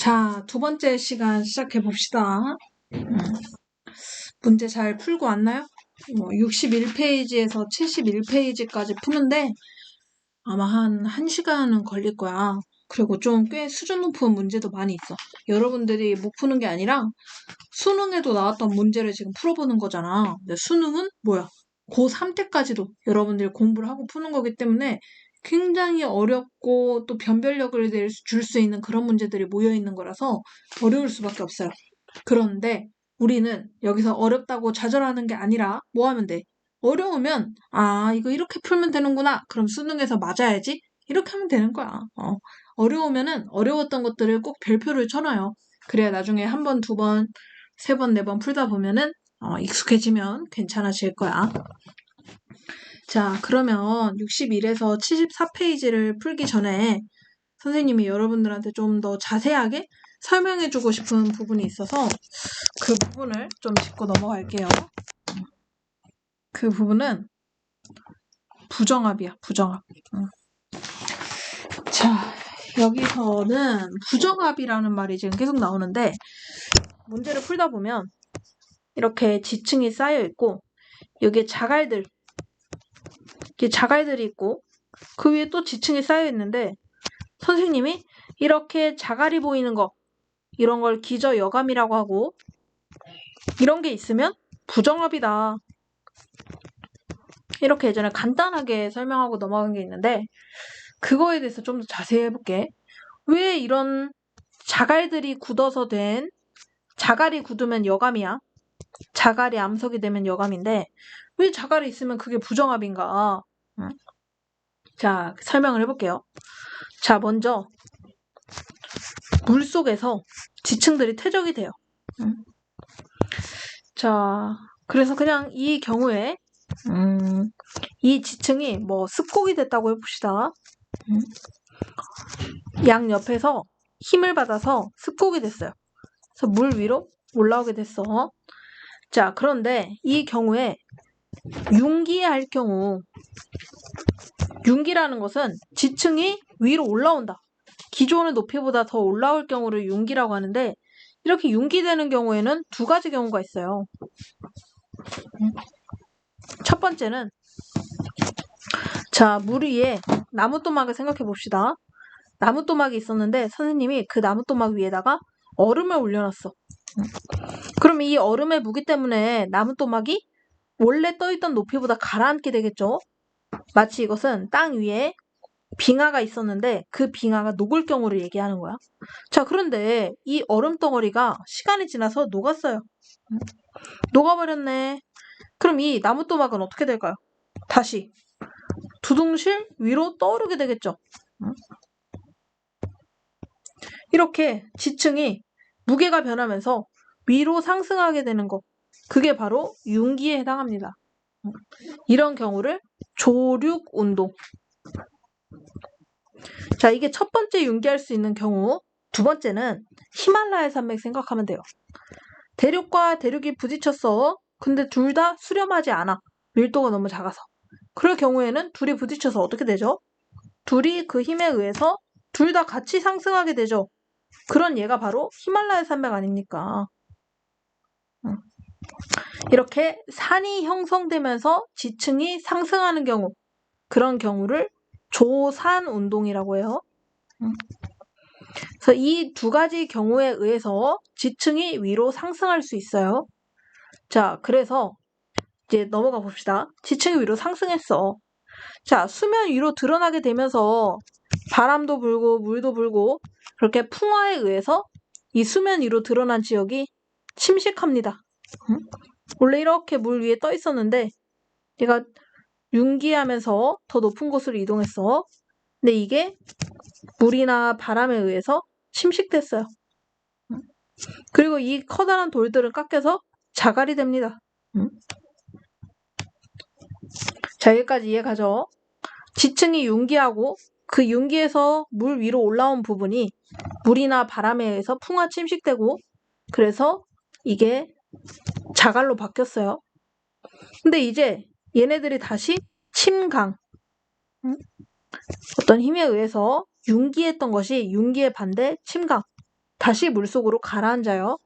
자, 두 번째 시간 시작해 봅시다. 문제 잘 풀고 왔나요? 61페이지에서 71페이지까지 푸는데 아마 한 1시간은 걸릴 거야. 그리고 좀 꽤 수준 높은 문제도 많이 있어. 여러분들이 못 푸는 게 아니라 수능에도 나왔던 문제를 지금 풀어보는 거잖아. 근데 수능은 뭐야? 고3 때까지도 여러분들이 공부를 하고 푸는 거기 때문에 굉장히 어렵고 또 변별력을 줄 수 있는 그런 문제들이 모여 있는 거라서 어려울 수밖에 없어요. 그런데 우리는 여기서 어렵다고 좌절하는 게 아니라 뭐 하면 돼? 어려우면 이거 이렇게 풀면 되는구나. 그럼 수능에서 맞아야지. 이렇게 하면 되는 거야. 어려우면은 어려웠던 것들을 꼭 별표를 쳐놔요. 그래야 나중에 한 번, 두 번, 세 번, 네 번 풀다 보면은 익숙해지면 괜찮아질 거야. 자, 그러면 61에서 74페이지를 풀기 전에 선생님이 여러분들한테 좀 더 자세하게 설명해주고 싶은 부분이 있어서 그 부분을 좀 짚고 넘어갈게요. 그 부분은 부정합이야, 부정합. 자, 여기서는 부정합이라는 말이 지금 계속 나오는데 문제를 풀다 보면 이렇게 지층이 쌓여 있고 여기에 자갈들이 있고 그 위에 또 지층이 쌓여 있는데 선생님이 이렇게 자갈이 보이는 거 이런 걸 기저여감이라고 하고 이런 게 있으면 부정합이다. 이렇게 예전에 간단하게 설명하고 넘어간 게 있는데 그거에 대해서 좀 더 자세히 해볼게. 왜 이런 자갈들이 굳어서 된 자갈이 굳으면 여감이야. 자갈이 암석이 되면 여감인데 왜 자갈이 있으면 그게 부정합인가? 자, 설명을 해볼게요. 자, 먼저 물속에서 지층들이 퇴적이 돼요. 자, 그래서 그냥 이 경우에 이 지층이 뭐 습곡이 됐다고 해봅시다. 양 옆에서 힘을 받아서 습곡이 됐어요. 그래서 물 위로 올라오게 됐어. 자, 그런데 이 경우에 융기할 경우 융기라는 것은 지층이 위로 올라온다. 기존의 높이보다 더 올라올 경우를 융기라고 하는데 이렇게 융기되는 경우에는 두 가지 경우가 있어요. 첫 번째는 자, 물 위에 나무토막을 생각해 봅시다. 나무토막이 있었는데 선생님이 그 나무토막 위에다가 얼음을 올려놨어. 그럼 이 얼음의 무게 때문에 나무토막이 원래 떠있던 높이보다 가라앉게 되겠죠. 마치 이것은 땅 위에 빙하가 있었는데 그 빙하가 녹을 경우를 얘기하는 거야. 자, 그런데 이 얼음 덩어리가 시간이 지나서 녹았어요. 녹아버렸네. 그럼 이 나무토막은 어떻게 될까요? 다시 두둥실 위로 떠오르게 되겠죠. 이렇게 지층이 무게가 변하면서 위로 상승하게 되는 것. 그게 바로 융기에 해당합니다. 이런 경우를 조륙운동. 자, 이게 첫 번째 융기할 수 있는 경우. 두 번째는 히말라야 산맥 생각하면 돼요. 대륙과 대륙이 부딪혔어. 근데 둘 다 수렴하지 않아. 밀도가 너무 작아서. 그럴 경우에는 둘이 부딪혀서 어떻게 되죠? 둘이 그 힘에 의해서 둘 다 같이 상승하게 되죠. 그런 예가 바로 히말라야 산맥 아닙니까? 이렇게 산이 형성되면서 지층이 상승하는 경우, 그런 경우를 조산운동이라고 해요. 그래서 이 두 가지 경우에 의해서 지층이 위로 상승할 수 있어요. 자, 그래서 이제 넘어가 봅시다. 지층이 위로 상승했어. 자, 수면 위로 드러나게 되면서 바람도 불고 물도 불고 그렇게 풍화에 의해서 이 수면 위로 드러난 지역이 침식합니다. 원래 이렇게 물 위에 떠 있었는데 얘가 융기하면서 더 높은 곳으로 이동했어. 근데 이게 물이나 바람에 의해서 침식됐어요. 그리고 이 커다란 돌들은 깎여서 자갈이 됩니다. 자, 여기까지 이해가죠? 지층이 융기하고 그 융기에서 물 위로 올라온 부분이 물이나 바람에 의해서 풍화 침식되고 그래서 이게 자갈로 바뀌었어요. 근데 이제 얘네들이 다시 침강, 어떤 힘에 의해서 융기했던 것이 융기의 반대 침강 다시 물속으로 가라앉아요.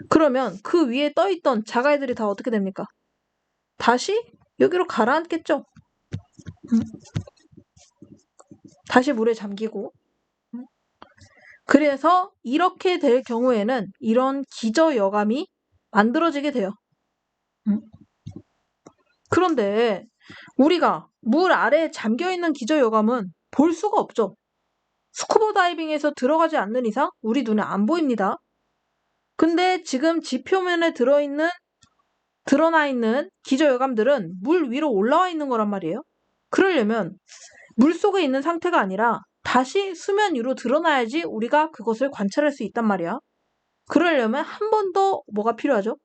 그러면 그 위에 떠있던 자갈들이 다 어떻게 됩니까? 다시 여기로 가라앉겠죠. 다시 물에 잠기고. 그래서 이렇게 될 경우에는 이런 기저여감이 만들어지게 돼요. 그런데 우리가 물 아래에 잠겨있는 기저여감은 볼 수가 없죠. 스쿠버 다이빙에서 들어가지 않는 이상 우리 눈에 안 보입니다. 근데 지금 지표면에 드러나 있는 기저여감들은 물 위로 올라와 있는 거란 말이에요. 그러려면 물 속에 있는 상태가 아니라 다시 수면 위로 드러나야지 우리가 그것을 관찰할 수 있단 말이야. 그러려면 한 번 더 뭐가 필요하죠?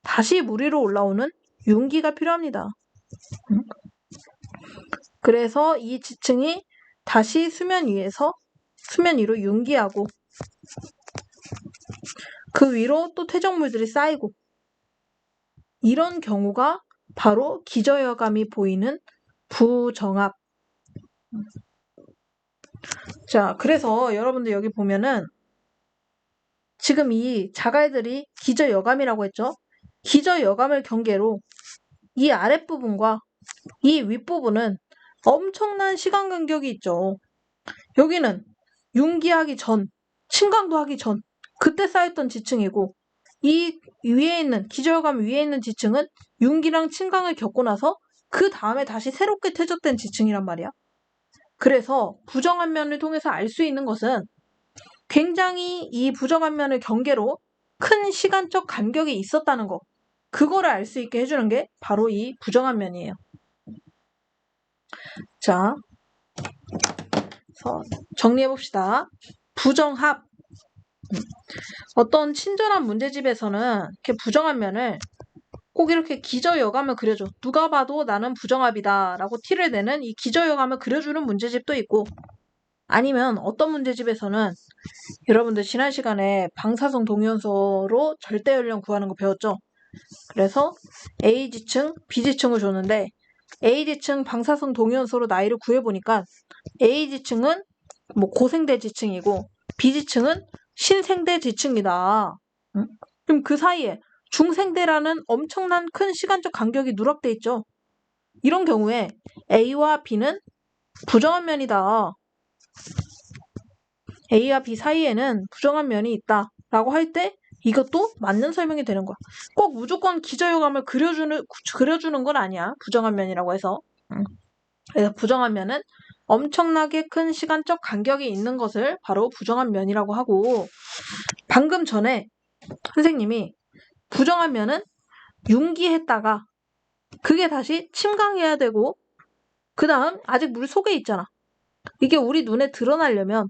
다시 물 위로 올라오는 윤기가 필요합니다. 그래서 이 지층이 다시 수면 위로 윤기하고 그 위로 또 퇴적물들이 쌓이고 이런 경우가 바로 기저여감이 보이는 부정압. 자, 그래서 여러분들 여기 보면은 지금 이 자갈들이 기저여감이라고 했죠? 기저여감을 경계로 이 아랫부분과 이 윗부분은 엄청난 시간 간격이 있죠. 여기는 윤기하기 전, 침강도 하기 전, 그때 쌓였던 지층이고 이 위에 있는 기저여감 위에 있는 지층은 윤기랑 침강을 겪고 나서 그 다음에 다시 새롭게 퇴적된 지층이란 말이야. 그래서 부정압면을 통해서 알 수 있는 것은 굉장히 이 부정압면을 경계로 큰 시간적 간격이 있었다는 거. 그거를 알 수 있게 해주는 게 바로 이 부정압면이에요. 자, 정리해봅시다. 부정합. 어떤 친절한 문제집에서는 이렇게 부정압면을 꼭 이렇게 기저여감을 그려줘. 누가 봐도 나는 부정합이다 라고 티를 내는 이 기저여감을 그려주는 문제집도 있고 아니면 어떤 문제집에서는 여러분들 지난 시간에 방사성 동위원소로 절대연령 구하는 거 배웠죠? 그래서 A지층, B지층을 줬는데 A지층 방사성 동위원소로 나이를 구해보니까 A지층은 뭐 고생대 지층이고 B지층은 신생대 지층이다. 응? 그럼 그 사이에 중생대라는 엄청난 큰 시간적 간격이 누락돼 있죠. 이런 경우에 A와 B는 부정한 면이다. A와 B 사이에는 부정한 면이 있다. 라고 할 때 이것도 맞는 설명이 되는 거야. 꼭 무조건 기저여감을 그려주는 건 아니야. 부정한 면이라고 해서. 그래서 부정한 면은 엄청나게 큰 시간적 간격이 있는 것을 바로 부정한 면이라고 하고 방금 전에 선생님이 부정한 면은 융기했다가 그게 다시 침강해야 되고 그 다음 아직 물 속에 있잖아. 이게 우리 눈에 드러나려면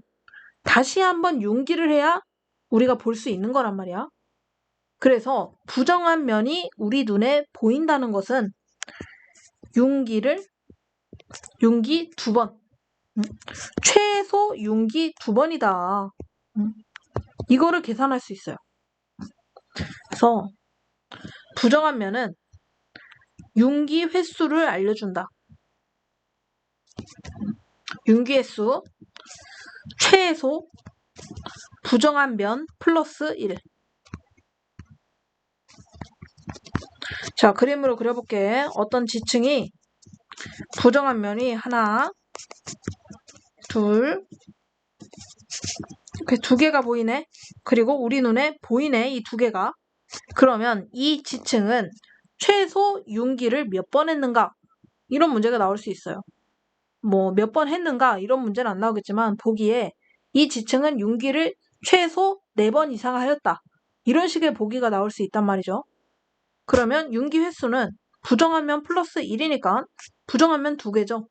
다시 한번 융기를 해야 우리가 볼 수 있는 거란 말이야. 그래서 부정한 면이 우리 눈에 보인다는 것은 융기 2번. 최소 융기 2번이다. 이거를 계산할 수 있어요. 그래서 부정한 면은 융기 횟수를 알려준다. 융기 횟수 최소 부정한 면 플러스 1. 자, 그림으로 그려볼게. 어떤 지층이 부정한 면이 하나, 둘, 이렇게 2개가 보이네. 그리고 우리 눈에 보이네, 이 2개가. 그러면 이 지층은 최소 융기를 몇 번 했는가? 이런 문제가 나올 수 있어요. 뭐 몇 번 했는가? 이런 문제는 안 나오겠지만 보기에 이 지층은 융기를 최소 4번 이상 하였다. 이런 식의 보기가 나올 수 있단 말이죠. 그러면 융기 횟수는 부정한 면 플러스 1이니까 부정한 면 2개죠.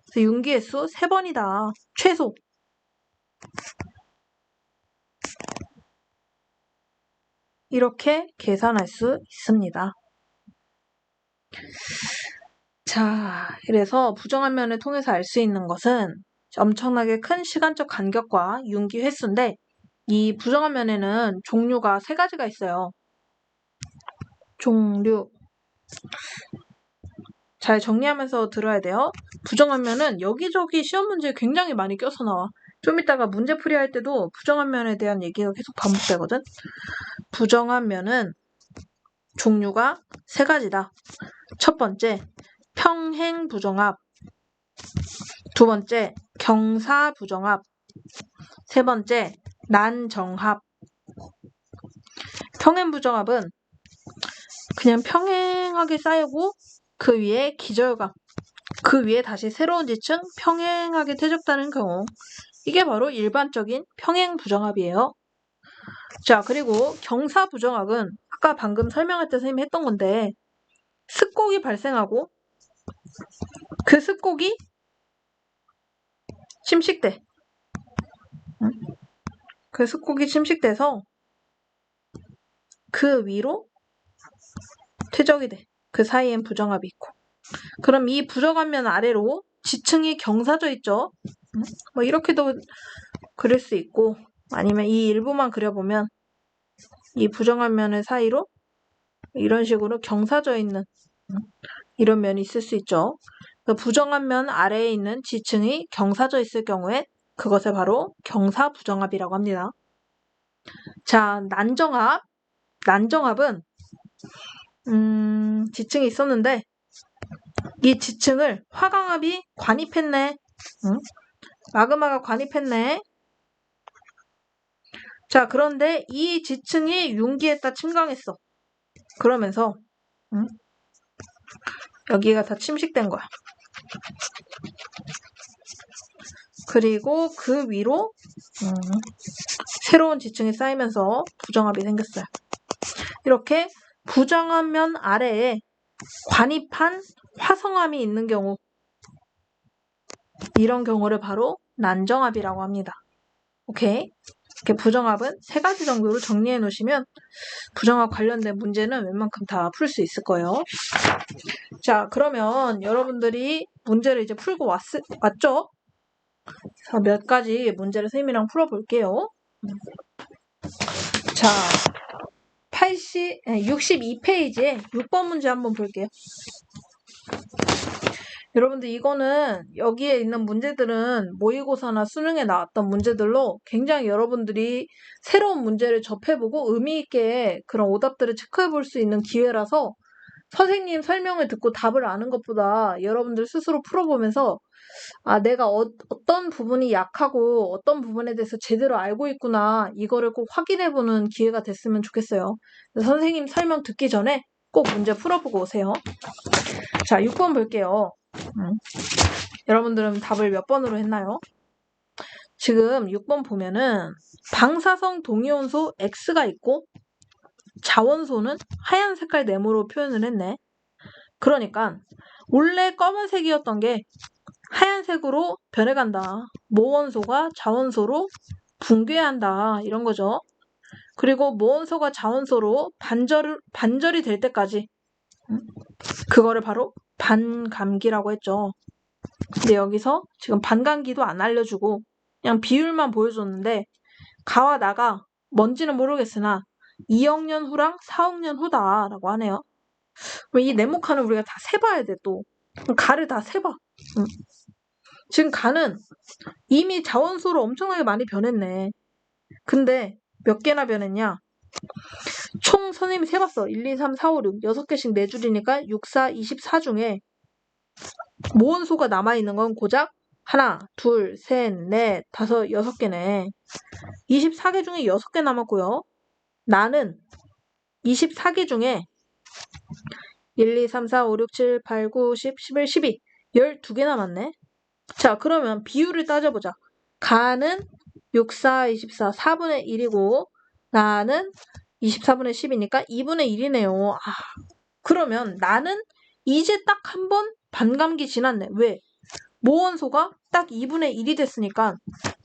그래서 융기 횟수 3번이다. 최소. 이렇게 계산할 수 있습니다. 자, 그래서 부정한 면을 통해서 알 수 있는 것은 엄청나게 큰 시간적 간격과 융기 횟수인데 이 부정한 면에는 종류가 3가지가 있어요. 종류. 잘 정리하면서 들어야 돼요. 부정한 면은 여기저기 시험 문제에 굉장히 많이 껴서 나와. 좀 이따가 문제풀이 할 때도 부정한 면에 대한 얘기가 계속 반복되거든. 부정한 면은 종류가 세 가지다. 첫 번째, 평행부정합. 두 번째, 경사부정합. 세 번째, 난정합. 평행부정합은 그냥 평행하게 쌓이고 그 위에 기저효감, 그 위에 다시 새로운 지층 평행하게 퇴적되는 경우, 이게 바로 일반적인 평행부정합이에요. 자, 그리고 경사부정합은 아까 방금 설명할 때 선생님이 했던 건데, 습곡이 발생하고 그 습곡이 침식돼. 그 습곡이 침식돼서 그 위로 퇴적이 돼. 그 사이엔 부정합이 있고. 그럼 이 부정한 면 아래로 지층이 경사져 있죠. 뭐 이렇게도 그릴 수 있고, 아니면 이 일부만 그려보면 이 부정한 면의 사이로 이런 식으로 경사져 있는 이런 면이 있을 수 있죠. 그 부정한 면 아래에 있는 지층이 경사져 있을 경우에 그것을 바로 경사부정합이라고 합니다. 자, 난정합. 난정합은 지층이 있었는데 이 지층을 화강압이 관입했네. 마그마가 관입했네. 자, 그런데 이 지층이 융기에다 침강했어. 그러면서 여기가 다 침식된 거야. 그리고 그 위로 새로운 지층이 쌓이면서 부정합이 생겼어요. 이렇게 부정한 면 아래에 관입한 화성암이 있는 경우, 이런 경우를 바로 난정합이라고 합니다. 오케이? 이렇게 부정합은 세 가지 정도로 정리해 놓으시면 부정합 관련된 문제는 웬만큼 다 풀 수 있을 거예요. 자, 그러면 여러분들이 문제를 이제 풀고 왔죠? 자, 몇 가지 문제를 선생님이랑 풀어볼게요. 자, 62페이지에 6번 문제 한번 볼게요. 여러분들 이거는 여기에 있는 문제들은 모의고사나 수능에 나왔던 문제들로 굉장히 여러분들이 새로운 문제를 접해보고 의미 있게 그런 오답들을 체크해볼 수 있는 기회라서 선생님 설명을 듣고 답을 아는 것보다 여러분들 스스로 풀어보면서 내가 어떤 부분이 약하고 어떤 부분에 대해서 제대로 알고 있구나, 이거를 꼭 확인해보는 기회가 됐으면 좋겠어요. 선생님 설명 듣기 전에 꼭 문제 풀어보고 오세요. 자, 6번 볼게요. 여러분들은 답을 몇 번으로 했나요? 지금 6번 보면은 방사성 동위원소 X가 있고 자원소는 하얀 색깔 네모로 표현을 했네. 그러니까 원래 검은색이었던 게 하얀색으로 변해간다. 모원소가 자원소로 붕괴한다. 이런 거죠. 그리고 모원소가 자원소로 반절이 될 때까지 그거를 바로 반감기라고 했죠. 근데 여기서 지금 반감기도 안 알려주고 그냥 비율만 보여줬는데 가와 나가 뭔지는 모르겠으나 2억 년 후랑 4억 년 후다라고 하네요. 이 네모칸을 우리가 다 세봐야 돼 또. 가를 다 세봐. 지금 가는 이미 자원소로 엄청나게 많이 변했네. 근데 몇 개나 변했냐? 총 선생님이 세봤어. 1, 2, 3, 4, 5, 6. 6개씩 4줄이니까 6, 4, 24 중에 모원소가 남아있는 건 고작 하나, 둘, 셋, 넷, 다섯, 6개네. 24개 중에 6개 남았고요. 나는 24개 중에 1, 2, 3, 4, 5, 6, 7, 8, 9, 10, 11, 12 12개 남았네. 자, 그러면 비율을 따져보자. 가는 6, 4, 24, 4분의 1이고 나는 24분의 10이니까 2분의 1이네요. 그러면 나는 이제 딱 한 번 반감기 지났네. 왜? 모원소가 딱 2분의 1이 됐으니까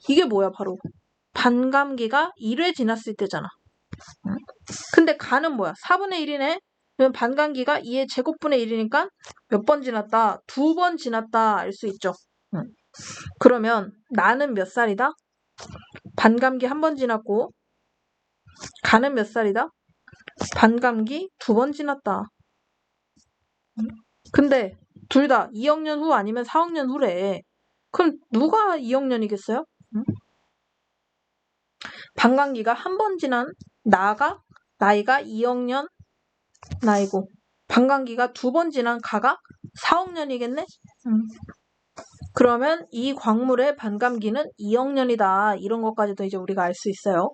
이게 뭐야 바로 반감기가 1회 지났을 때잖아. 근데 가는 뭐야? 4분의 1이네? 그러면 반감기가 2의 제곱분의 1이니까 몇 번 지났다? 2번 지났다 알 수 있죠. 그러면 나는 몇 살이다? 반감기 한 번 지났고 가는 몇 살이다? 반감기 2번 지났다. 근데 둘 다 2억 년 후 아니면 4억 년 후래. 그럼 누가 2억 년이겠어요? 반감기가 한 번 지난 나이가 2억 년 나이고 반감기가 두 번 지난 가가 4억 년이겠네? 그러면 이 광물의 반감기는 2억 년이다. 이런 것까지도 이제 우리가 알 수 있어요.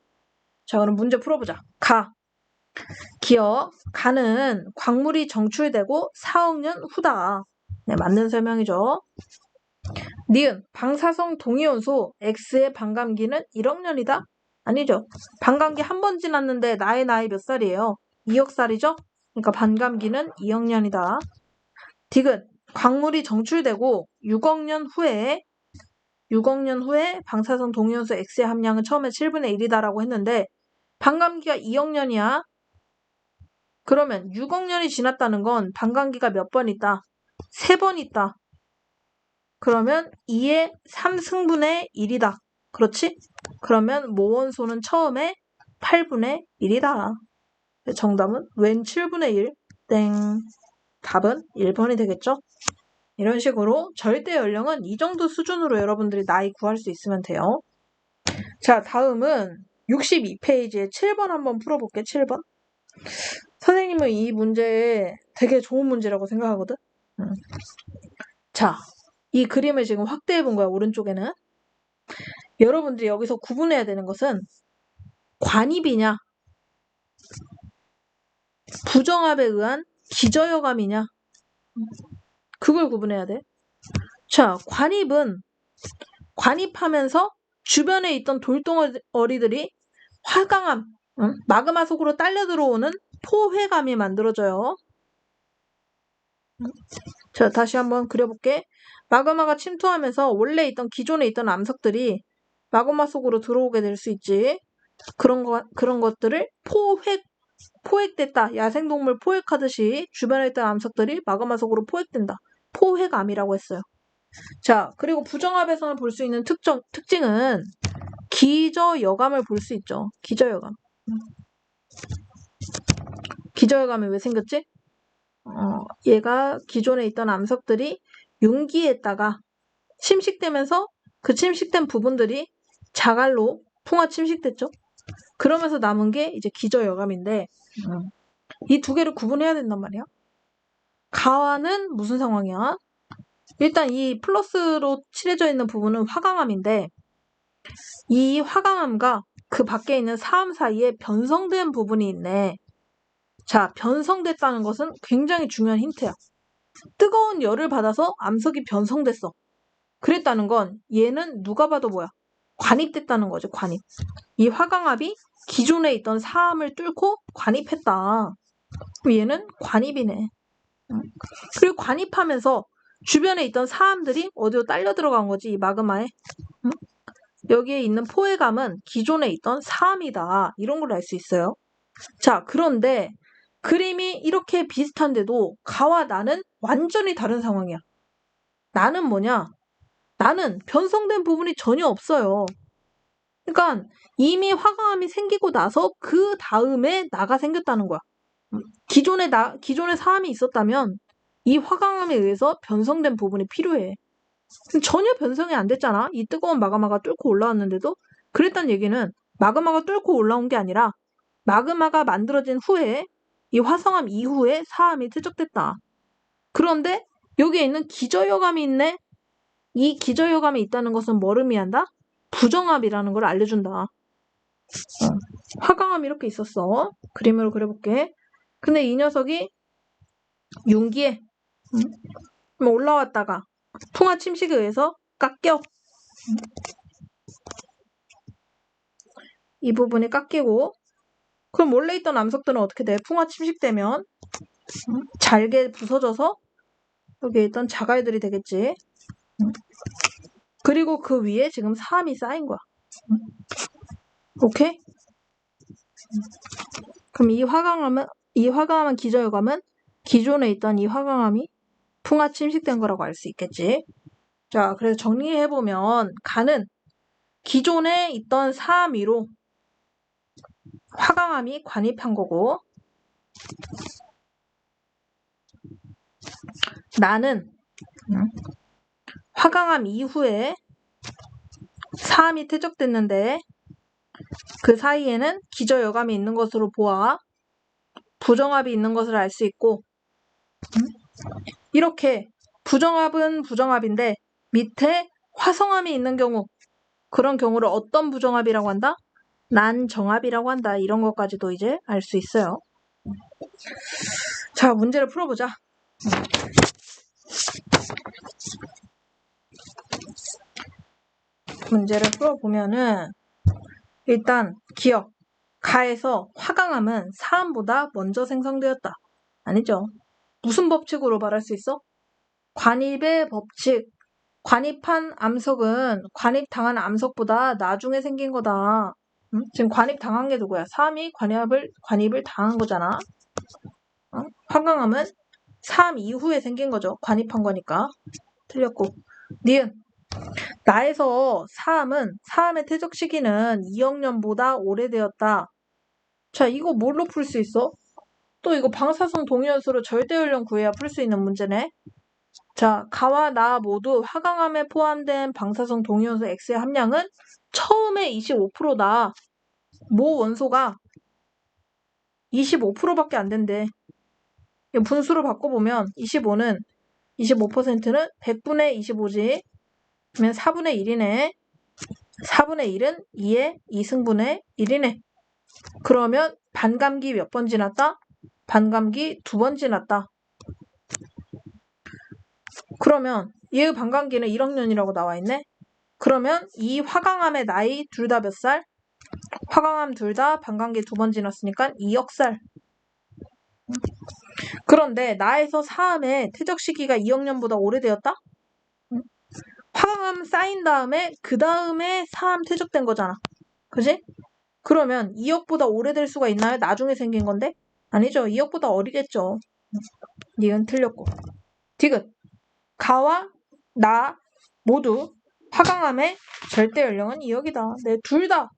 자, 그럼 문제 풀어보자. 기억. 가는 광물이 정출되고 4억 년 후다. 네, 맞는 설명이죠. 니은. 방사성 동위원소 X의 반감기는 1억 년이다? 아니죠. 반감기 한 번 지났는데 나의 나이 몇 살이에요? 2억 살이죠? 그러니까 반감기는 2억 년이다. 디귿. 광물이 정출되고 6억 년 후에 방사성 동위원소 X의 함량은 처음에 7분의 1이다라고 했는데 반감기가 2억 년이야. 그러면 6억 년이 지났다는 건 반감기가 몇 번 있다? 3번 있다. 그러면 2의 3승분의 1이다. 그렇지? 그러면 모원소는 처음에 8분의 1이다. 정답은 웬 7분의 1? 땡. 답은 1번이 되겠죠? 이런 식으로 절대 연령은 이 정도 수준으로 여러분들이 나이 구할 수 있으면 돼요. 자, 다음은 62페이지에 7번 한번 풀어볼게. 7번. 선생님은 이 문제 되게 좋은 문제라고 생각하거든. 자, 이 그림을 지금 확대해 본 거야. 오른쪽에는. 여러분들이 여기서 구분해야 되는 것은 관입이냐 부정합에 의한 기저여감이냐 그걸 구분해야 돼. 자, 관입하면서 주변에 있던 돌덩어리들이 화강암, 마그마 속으로 딸려 들어오는 포회감이 만들어져요. 자, 다시 한번 그려볼게. 마그마가 침투하면서 원래 기존에 있던 암석들이 마그마 속으로 들어오게 될 수 있지. 그런 것들을 포획됐다. 야생동물 포획하듯이 주변에 있던 암석들이 마그마 속으로 포획된다. 포획암이라고 했어요. 자, 그리고 부정합에서는 볼 수 있는 특징은 기저여감을 볼 수 있죠. 기저여감. 기저여감이 왜 생겼지? 얘가 기존에 있던 암석들이 융기했다가 침식되면서 그 침식된 부분들이 자갈로 풍화 침식됐죠. 그러면서 남은 게 이제 기저여감인데 이 두 개를 구분해야 된단 말이야. 가와는 무슨 상황이야? 일단 이 플러스로 칠해져 있는 부분은 화강암인데 이 화강암과 그 밖에 있는 사암 사이에 변성된 부분이 있네. 자, 변성됐다는 것은 굉장히 중요한 힌트야. 뜨거운 열을 받아서 암석이 변성됐어. 그랬다는 건 얘는 누가 봐도 뭐야? 관입됐다는 거죠. 관입. 이 화강암이 기존에 있던 사암을 뚫고 관입했다. 얘는 관입이네. 그리고 관입하면서 주변에 있던 사암들이 어디로 딸려 들어간 거지, 이 마그마에. 여기에 있는 포획감은 기존에 있던 사암이다. 이런 걸 알 수 있어요. 자, 그런데 그림이 이렇게 비슷한데도 가와 나는 완전히 다른 상황이야. 나는 뭐냐? 나는 변성된 부분이 전혀 없어요. 그러니까 이미 화강암이 생기고 나서 그 다음에 나가 생겼다는 거야. 기존에 사암이 있었다면 이 화강암에 의해서 변성된 부분이 필요해. 전혀 변성이 안 됐잖아. 이 뜨거운 마그마가 뚫고 올라왔는데도. 그랬단 얘기는 마그마가 뚫고 올라온 게 아니라 마그마가 만들어진 후에 이 화성암 이후에 사암이 퇴적됐다. 그런데 여기에 있는 기저여감이 있네. 이 기저여감이 있다는 것은 뭐를 의미한다? 부정합이라는 걸 알려준다. 화강암이 이렇게 있었어. 그림으로 그려볼게. 근데 이 녀석이 융기에 올라왔다가 풍화 침식에 의해서 깎여. 이 부분이 깎이고 그럼 원래 있던 암석들은 어떻게 돼? 풍화 침식되면 잘게 부서져서 여기에 있던 자갈들이 되겠지. 그리고 그 위에 지금 사암이 쌓인 거야. 오케이? 그럼 이 화강암은 기저여감은 기존에 있던 이 화강암이 풍화 침식된 거라고 알 수 있겠지. 자, 그래서 정리해보면 가는 기존에 있던 사암 위로 화강암이 관입한 거고 나는 화강암 이후에 사암이 퇴적됐는데 그 사이에는 기저여감이 있는 것으로 보아 부정합이 있는 것을 알 수 있고, 이렇게 부정합은 부정합인데 밑에 화성함이 있는 경우, 그런 경우를 어떤 부정합이라고 한다? 난정합이라고 한다. 이런 것까지도 이제 알 수 있어요. 자, 문제를 풀어보자. 문제를 풀어보면은 일단 기억, 가에서 화강암은 사암보다 먼저 생성되었다. 아니죠. 무슨 법칙으로 말할 수 있어? 관입의 법칙. 관입한 암석은 관입당한 암석보다 나중에 생긴 거다. 응? 지금 관입당한 게 누구야? 사암이 관입을 당한 거잖아. 화강암은 사암 이후에 생긴 거죠. 관입한 거니까. 틀렸고. 니은. 나에서 사암의 퇴적 시기는 2억 년보다 오래되었다. 자, 이거 뭘로 풀 수 있어? 또 이거 방사성 동위원수로 절대 연령 구해야 풀 수 있는 문제네. 자, 가와 나 모두 화강암에 포함된 방사성 동위원수 X의 함량은 처음에 25%다. 모 원소가 25%밖에 안 된대. 분수로 바꿔보면 25%는 100분의 25지. 그러면 4분의 1이네. 4분의 1은 2의 2승분의 1이네. 그러면 반감기 몇 번 지났다? 반감기 2번 지났다. 그러면 얘의 반감기는 1억 년이라고 나와 있네. 그러면 이 화강암의 나이 둘 다 몇 살? 화강암 둘 다 반감기 2번 지났으니까 2억 살. 그런데 나에서 사암의 퇴적 시기가 2억 년보다 오래되었다? 화강암 쌓인 다음에 그 다음에 사암 퇴적된 거잖아. 그지? 그러면 2억보다 오래될 수가 있나요? 나중에 생긴 건데? 아니죠. 2억보다 어리겠죠. 니은 틀렸고. 디귿. 가와 나 모두 화강암의 절대 연령은 2억이다. 네, 둘 다.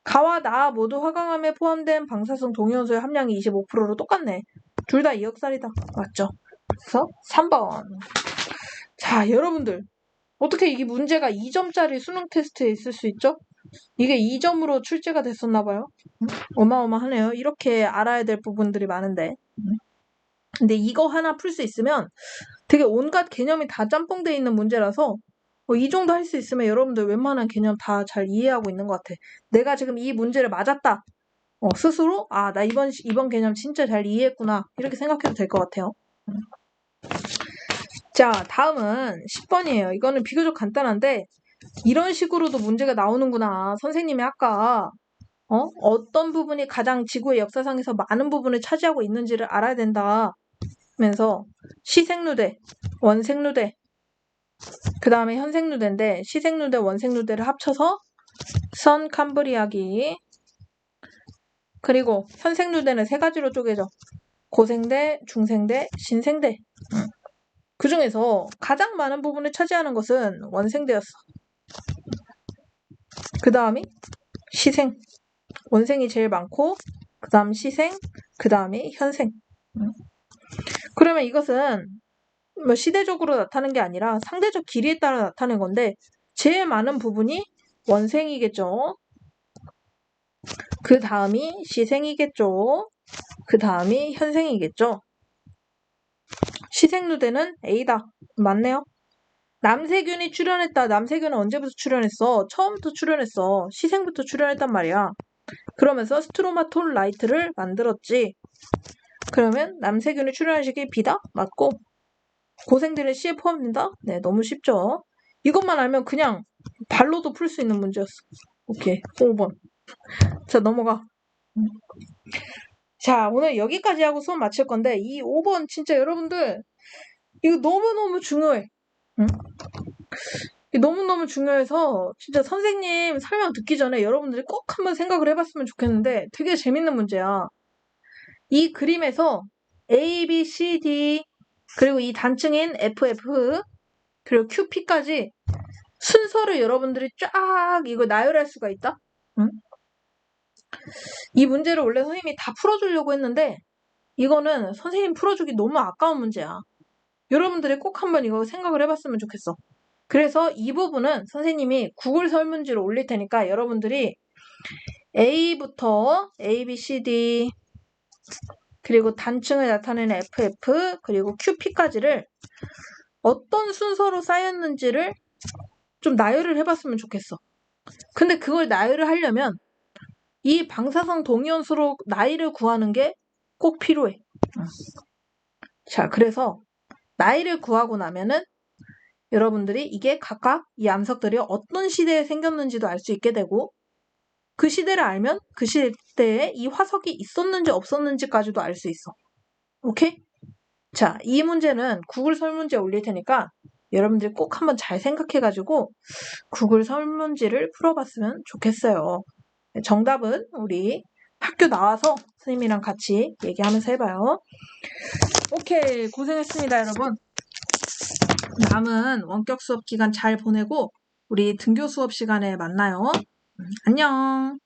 가와 나 모두 화강암에 포함된 방사성 동위원소의 함량이 25%로 똑같네. 둘 다 2억살이다. 맞죠? 그래서 3번. 자, 여러분들. 어떻게 이게 문제가 2점짜리 수능 테스트에 있을 수 있죠? 이게 2점으로 출제가 됐었나봐요. 어마어마하네요. 이렇게 알아야 될 부분들이 많은데. 근데 이거 하나 풀 수 있으면 되게 온갖 개념이 다 짬뽕돼 있는 문제라서 이 정도 할 수 있으면 여러분들 웬만한 개념 다 잘 이해하고 있는 것 같아. 내가 지금 이 문제를 맞았다. 스스로 나 이번 개념 진짜 잘 이해했구나. 이렇게 생각해도 될 것 같아요. 자, 다음은 10번이에요. 이거는 비교적 간단한데 이런 식으로도 문제가 나오는구나. 선생님이 아까 어떤 부분이 가장 지구의 역사상에서 많은 부분을 차지하고 있는지를 알아야 된다. 면서 시생누대, 원생누대, 그 다음에 현생누대인데 시생누대, 원생누대를 합쳐서 선캄브리아기. 그리고 현생누대는 세 가지로 쪼개져. 고생대, 중생대, 신생대. 그 중에서 가장 많은 부분을 차지하는 것은 원생대였어. 그 다음이 시생. 원생이 제일 많고 그 다음 시생, 그 다음이 현생. 그러면 이것은 시대적으로 나타나는 게 아니라 상대적 길이에 따라 나타나는 건데 제일 많은 부분이 원생이겠죠. 그 다음이 시생이겠죠. 그 다음이 현생이겠죠. 시생누대는 A다. 맞네요. 남세균이 출연했다. 남세균은 언제부터 출연했어? 처음부터 출연했어. 시생부터 출연했단 말이야. 그러면서 스트로마톨 라이트를 만들었지. 그러면 남세균이 출연한 시기 B다? 맞고. 고생들은 C에 포함된다? 네, 너무 쉽죠. 이것만 알면 그냥 발로도 풀 수 있는 문제였어. 오케이, 5번. 자, 넘어가. 자, 오늘 여기까지 하고 수업 마칠 건데 이 5번 진짜 여러분들 이거 너무너무 중요해. 응? 너무너무 중요해서 진짜 선생님 설명 듣기 전에 여러분들이 꼭 한번 생각을 해봤으면 좋겠는데 되게 재밌는 문제야. 이 그림에서 A, B, C, D 그리고 이 단층인 FF 그리고 QP까지 순서를 여러분들이 쫙 이거 나열할 수가 있다? 응? 이 문제를 원래 선생님이 다 풀어주려고 했는데 이거는 선생님 풀어주기 너무 아까운 문제야. 여러분들이 꼭 한번 이거 생각을 해봤으면 좋겠어. 그래서 이 부분은 선생님이 구글 설문지로 올릴 테니까 여러분들이 A부터 A, B, C, D 그리고 단층을 나타내는 FF 그리고 QP까지를 어떤 순서로 쌓였는지를 좀 나열을 해봤으면 좋겠어. 근데 그걸 나열을 하려면 이 방사성 동위원수로 나이를 구하는 게 꼭 필요해. 자, 그래서 나이를 구하고 나면은 여러분들이 이게 각각 이 암석들이 어떤 시대에 생겼는지도 알 수 있게 되고 그 시대를 알면 그 시대에 이 화석이 있었는지 없었는지까지도 알 수 있어. 오케이? 자, 이 문제는 구글 설문지에 올릴 테니까 여러분들이 꼭 한번 잘 생각해가지고 구글 설문지를 풀어봤으면 좋겠어요. 정답은 우리 학교 나와서 선생님이랑 같이 얘기하면서 해봐요. 오케이, 고생했습니다, 여러분. 남은 원격 수업 기간 잘 보내고 우리 등교 수업 시간에 만나요. 안녕.